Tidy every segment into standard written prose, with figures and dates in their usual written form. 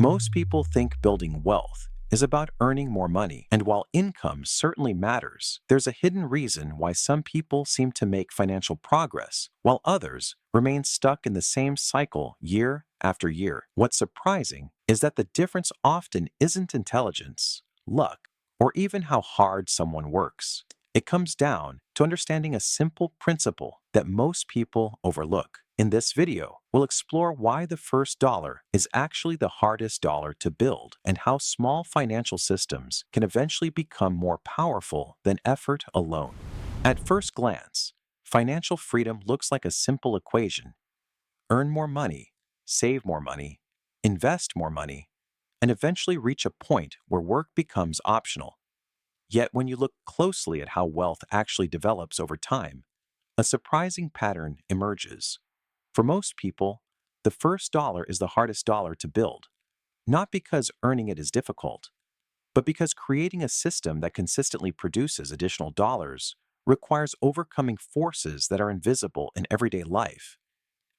Most people think building wealth is about earning more money, and while income certainly matters, there's a hidden reason why some people seem to make financial progress, while others remain stuck in the same cycle year after year. What's surprising is that the difference often isn't intelligence, luck, or even how hard someone works. It comes down to understanding a simple principle that most people overlook. In this video, we'll explore why the first dollar is actually the hardest dollar to build and how small financial systems can eventually become more powerful than effort alone. At first glance, financial freedom looks like a simple equation: earn more money, save more money, invest more money, and eventually reach a point where work becomes optional. Yet when you look closely at how wealth actually develops over time, a surprising pattern emerges. For most people, the first dollar is the hardest dollar to build, not because earning it is difficult, but because creating a system that consistently produces additional dollars requires overcoming forces that are invisible in everyday life.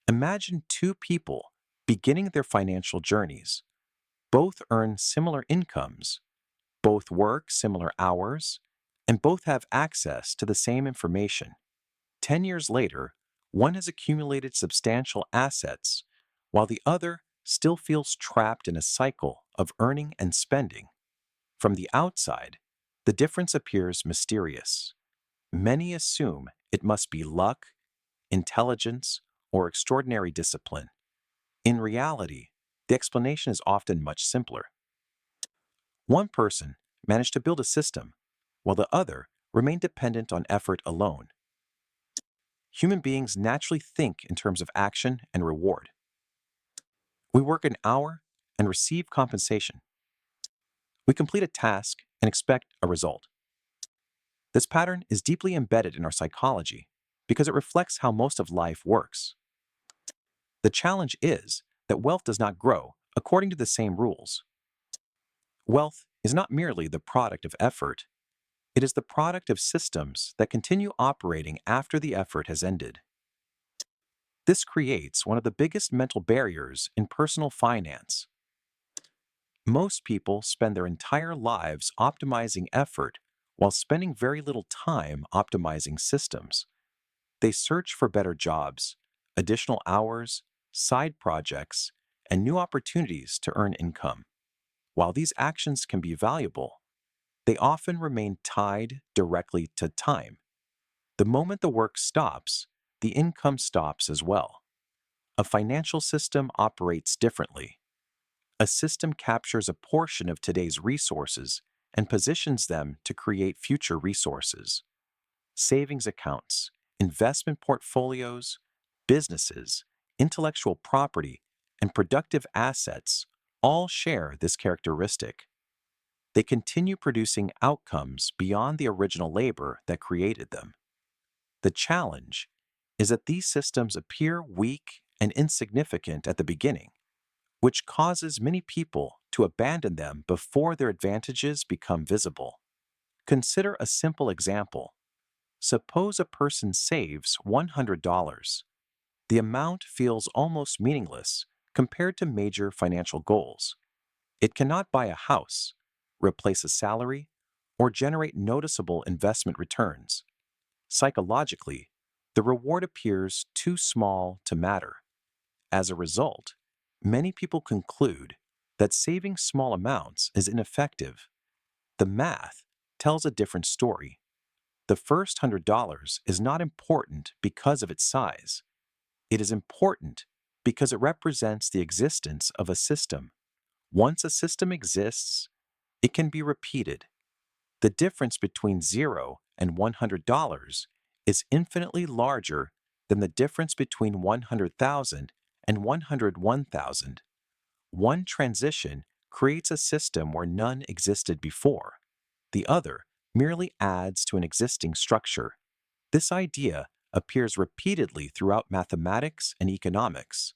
Imagine two people beginning their financial journeys. Both earn similar incomes, both work similar hours, and both have access to the same information. 10 years later, one has accumulated substantial assets, while the other still feels trapped in a cycle of earning and spending. From the outside, the difference appears mysterious. Many assume it must be luck, intelligence, or extraordinary discipline. In reality, the explanation is often much simpler. One person managed to build a system, while the other remained dependent on effort alone. Human beings naturally think in terms of action and reward. We work an hour and receive compensation. We complete a task and expect a result. This pattern is deeply embedded in our psychology because it reflects how most of life works. The challenge is that wealth does not grow according to the same rules. Wealth is not merely the product of effort, it is the product of systems that continue operating after the effort has ended. This creates one of the biggest mental barriers in personal finance. Most people spend their entire lives optimizing effort while spending very little time optimizing systems. They search for better jobs, additional hours, side projects, and new opportunities to earn income. While these actions can be valuable, they often remain tied directly to time. The moment the work stops, the income stops as well. A financial system operates differently. A system captures a portion of today's resources and positions them to create future resources. Savings accounts, investment portfolios, businesses, intellectual property, and productive assets all share this characteristic. They continue producing outcomes beyond the original labor that created them. The challenge is that these systems appear weak and insignificant at the beginning, which causes many people to abandon them before their advantages become visible. Consider a simple example. Suppose a person saves $100. The amount feels almost meaningless compared to major financial goals. It cannot buy a house, replace a salary, or generate noticeable investment returns. Psychologically, the reward appears too small to matter. As a result, many people conclude that saving small amounts is ineffective. The math tells a different story. The first $100 is not important because of its size. It is important because it represents the existence of a system. Once a system exists, it can be repeated. The difference between $0 and $100 is infinitely larger than the difference between 100,000 and 101,000. One transition creates a system where none existed before. The other merely adds to an existing structure. This idea appears repeatedly throughout mathematics and economics.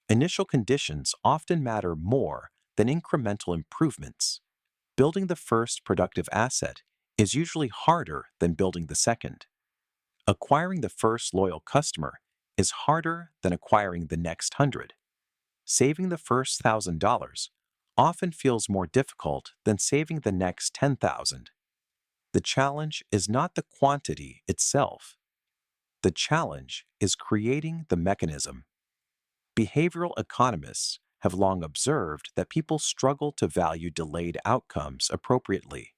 Initial conditions often matter more than incremental improvements. Building the first productive asset is usually harder than building the second. Acquiring the first loyal customer is harder than acquiring the next 100. Saving the first $1,000 often feels more difficult than saving the next 10,000. The challenge is not the quantity itself. The challenge is creating the mechanism. Behavioral economists have long observed that people struggle to value delayed outcomes appropriately.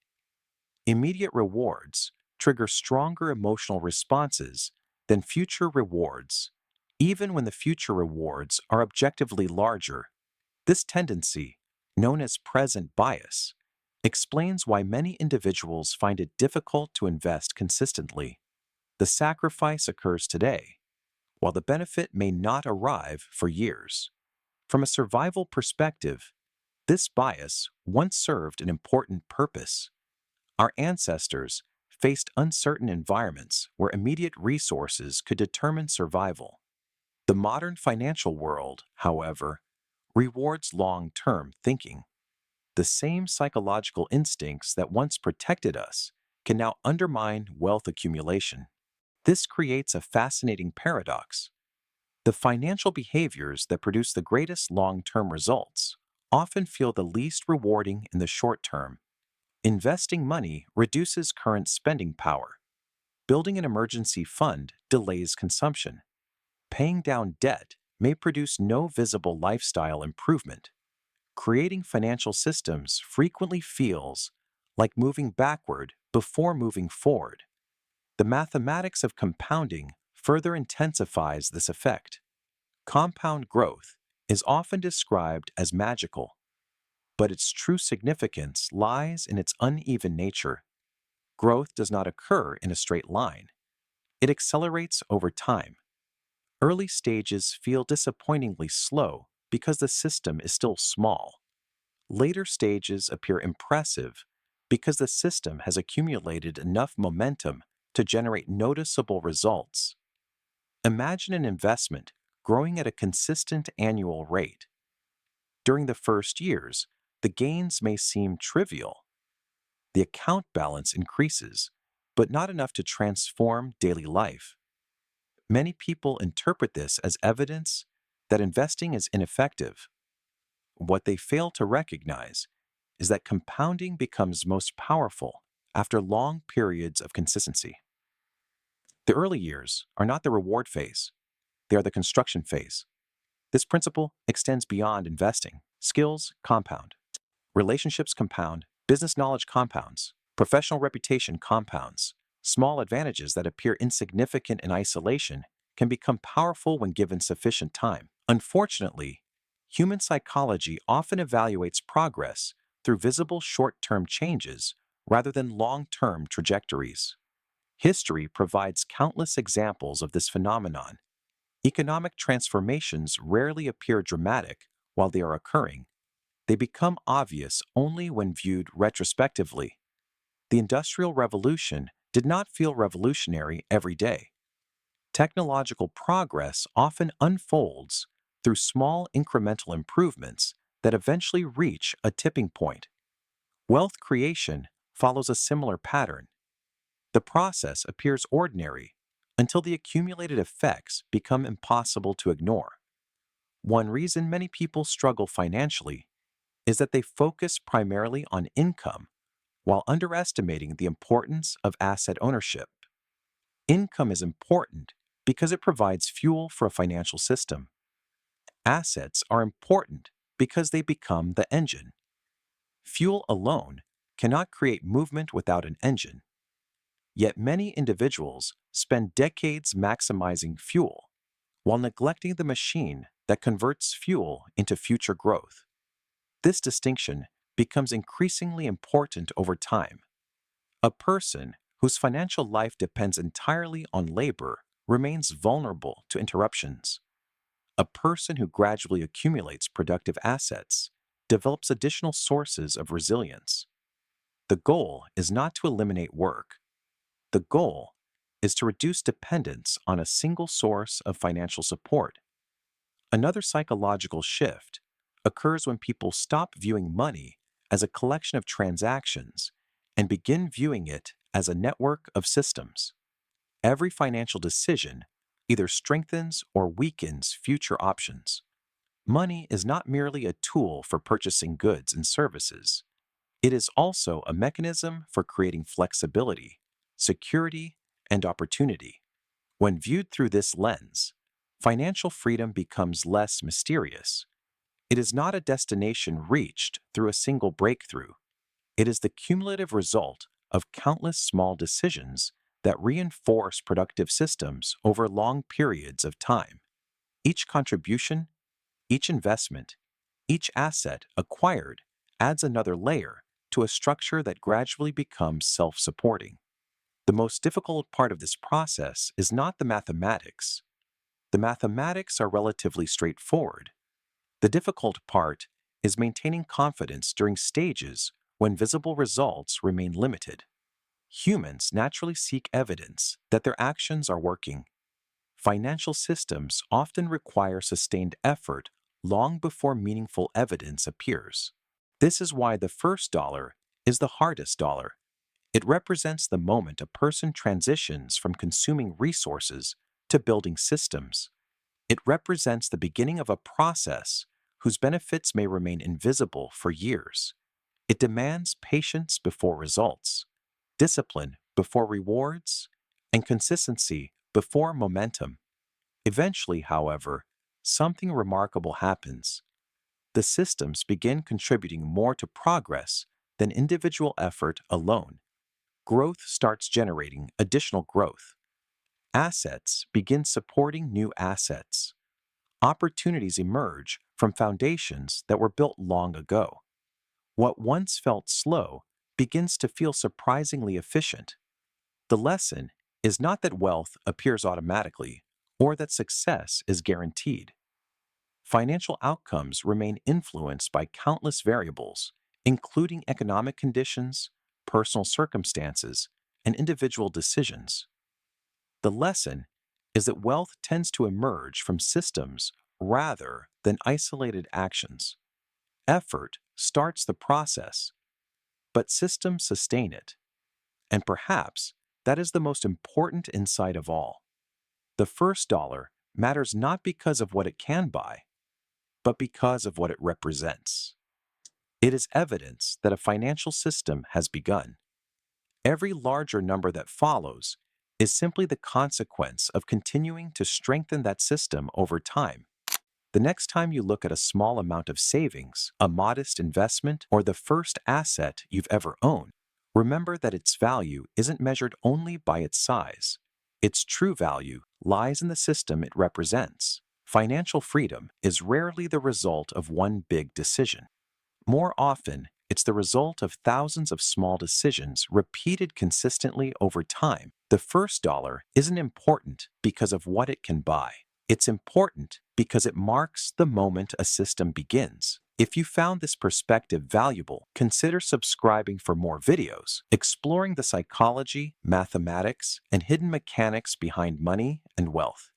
Immediate rewards trigger stronger emotional responses than future rewards, even when the future rewards are objectively larger. This tendency, known as present bias, explains why many individuals find it difficult to invest consistently. The sacrifice occurs today, while the benefit may not arrive for years. From a survival perspective, this bias once served an important purpose. Our ancestors faced uncertain environments where immediate resources could determine survival. The modern financial world, however, rewards long-term thinking. The same psychological instincts that once protected us can now undermine wealth accumulation. This creates a fascinating paradox. The financial behaviors that produce the greatest long-term results often feel the least rewarding in the short term. Investing money reduces current spending power. Building an emergency fund delays consumption. Paying down debt may produce no visible lifestyle improvement. Creating financial systems frequently feels like moving backward before moving forward. The mathematics of compounding further intensifies this effect. Compound growth is often described as magical, but its true significance lies in its uneven nature. Growth does not occur in a straight line. It accelerates over time. Early stages feel disappointingly slow because the system is still small. Later stages appear impressive because the system has accumulated enough momentum to generate noticeable results. Imagine an investment growing at a consistent annual rate. During the first years, the gains may seem trivial. The account balance increases, but not enough to transform daily life. Many people interpret this as evidence that investing is ineffective. What they fail to recognize is that compounding becomes most powerful after long periods of consistency. The early years are not the reward phase, they are the construction phase. This principle extends beyond investing. Skills compound, relationships compound, business knowledge compounds, professional reputation compounds. Small advantages that appear insignificant in isolation can become powerful when given sufficient time. Unfortunately, human psychology often evaluates progress through visible short-term changes rather than long-term trajectories. History provides countless examples of this phenomenon. Economic transformations rarely appear dramatic while they are occurring. They become obvious only when viewed retrospectively. The Industrial Revolution did not feel revolutionary every day. Technological progress often unfolds through small incremental improvements that eventually reach a tipping point. Wealth creation follows a similar pattern. The process appears ordinary until the accumulated effects become impossible to ignore. One reason many people struggle financially is that they focus primarily on income while underestimating the importance of asset ownership. Income is important because it provides fuel for a financial system. Assets are important because they become the engine. Fuel alone cannot create movement without an engine. Yet many individuals spend decades maximizing fuel while neglecting the machine that converts fuel into future growth. This distinction becomes increasingly important over time. A person whose financial life depends entirely on labor remains vulnerable to interruptions. A person who gradually accumulates productive assets develops additional sources of resilience. The goal is not to eliminate work. The goal is to reduce dependence on a single source of financial support. Another psychological shift occurs when people stop viewing money as a collection of transactions and begin viewing it as a network of systems. Every financial decision either strengthens or weakens future options. Money is not merely a tool for purchasing goods and services. It is also a mechanism for creating flexibility, security, and opportunity. When viewed through this lens, financial freedom becomes less mysterious. It is not a destination reached through a single breakthrough. It is the cumulative result of countless small decisions that reinforce productive systems over long periods of time. Each contribution, each investment, each asset acquired adds another layer to a structure that gradually becomes self-supporting. The most difficult part of this process is not the mathematics. The mathematics are relatively straightforward. The difficult part is maintaining confidence during stages when visible results remain limited. Humans naturally seek evidence that their actions are working. Financial systems often require sustained effort long before meaningful evidence appears. This is why the first dollar is the hardest dollar. It represents the moment a person transitions from consuming resources to building systems. It represents the beginning of a process whose benefits may remain invisible for years. It demands patience before results, discipline before rewards, and consistency before momentum. Eventually, however, something remarkable happens. The systems begin contributing more to progress than individual effort alone. Growth starts generating additional growth. Assets begin supporting new assets. Opportunities emerge from foundations that were built long ago. What once felt slow begins to feel surprisingly efficient. The lesson is not that wealth appears automatically or that success is guaranteed. Financial outcomes remain influenced by countless variables, including economic conditions, personal circumstances, and individual decisions. The lesson is that wealth tends to emerge from systems rather than isolated actions. Effort starts the process, but systems sustain it. And perhaps that is the most important insight of all. The first dollar matters not because of what it can buy, but because of what it represents. It is evidence that a financial system has begun. Every larger number that follows is simply the consequence of continuing to strengthen that system over time. The next time you look at a small amount of savings, a modest investment, or the first asset you've ever owned, remember that its value isn't measured only by its size. Its true value lies in the system it represents. Financial freedom is rarely the result of one big decision. More often, it's the result of thousands of small decisions repeated consistently over time. The first dollar isn't important because of what it can buy. It's important because it marks the moment a system begins. If you found this perspective valuable, consider subscribing for more videos exploring the psychology, mathematics, and hidden mechanics behind money and wealth.